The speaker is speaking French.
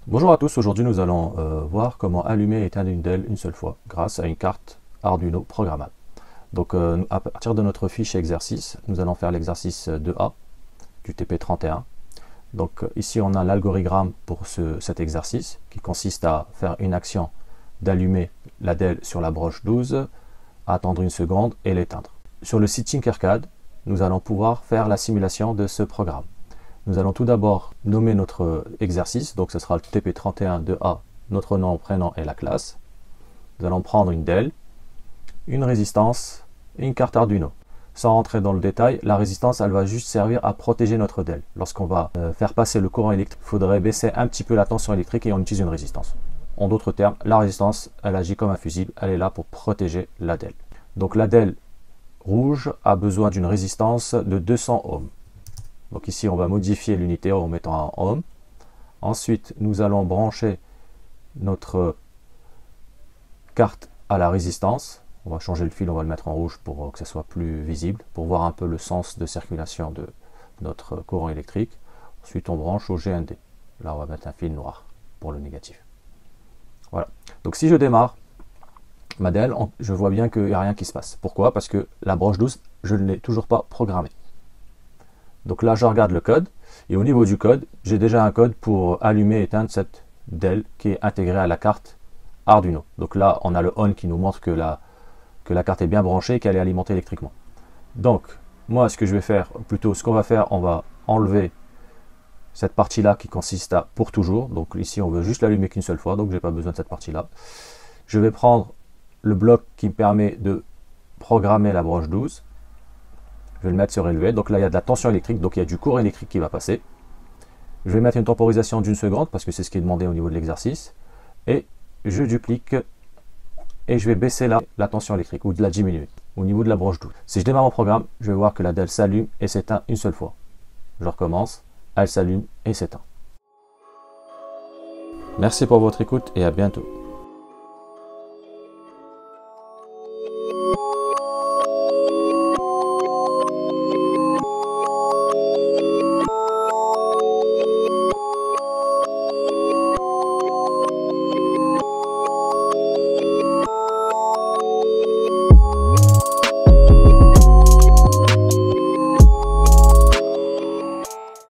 Bonjour à tous, aujourd'hui nous allons voir comment allumer et éteindre une DEL une seule fois grâce à une carte Arduino programmable. Donc à partir de notre fiche exercice, nous allons faire l'exercice 2A du TP31. Donc ici on a l'algorithme pour cet exercice qui consiste à faire une action d'allumer la DEL sur la broche 12, attendre une seconde et l'éteindre. Sur le site Tinkercad, nous allons pouvoir faire la simulation de ce programme. Nous allons tout d'abord nommer notre exercice, donc ce sera le TP31-2A, notre nom, prénom et la classe. Nous allons prendre une DEL, une résistance et une carte Arduino. Sans rentrer dans le détail, la résistance, elle va juste servir à protéger notre DEL. Lorsqu'on va faire passer le courant électrique, il faudrait baisser un petit peu la tension électrique et on utilise une résistance. En d'autres termes, la résistance, elle agit comme un fusible, elle est là pour protéger la DEL. Donc la DEL rouge a besoin d'une résistance de 200 ohms. Donc ici, on va modifier l'unité en mettant un ohm. Ensuite, nous allons brancher notre carte à la résistance. On va changer le fil, on va le mettre en rouge pour que ce soit plus visible, pour voir un peu le sens de circulation de notre courant électrique. Ensuite, on branche au GND. Là, on va mettre un fil noir pour le négatif. Voilà. Donc si je démarre ma DEL, je vois bien qu'il n'y a rien qui se passe. Pourquoi? Parce que la broche 12, je ne l'ai toujours pas programmée. Donc là, je regarde le code, et au niveau du code, j'ai déjà un code pour allumer et éteindre cette DEL qui est intégrée à la carte Arduino. Donc là, on a le ON qui nous montre que la carte est bien branchée et qu'elle est alimentée électriquement. Donc, moi, ce que je vais faire, plutôt ce qu'on va faire, on va enlever cette partie-là qui consiste à pour toujours. Donc ici, on veut juste l'allumer qu'une seule fois, donc je n'ai pas besoin de cette partie-là. Je vais prendre le bloc qui me permet de programmer la broche 12. Je vais le mettre sur élevé, donc là il y a de la tension électrique, donc il y a du courant électrique qui va passer. Je vais mettre une temporisation d'une seconde, parce que c'est ce qui est demandé au niveau de l'exercice. Et je duplique, et je vais baisser la tension électrique, ou de la diminuer, au niveau de la broche 12. Si je démarre mon programme, je vais voir que la DEL s'allume et s'éteint une seule fois. Je recommence, elle s'allume et s'éteint. Merci pour votre écoute et à bientôt.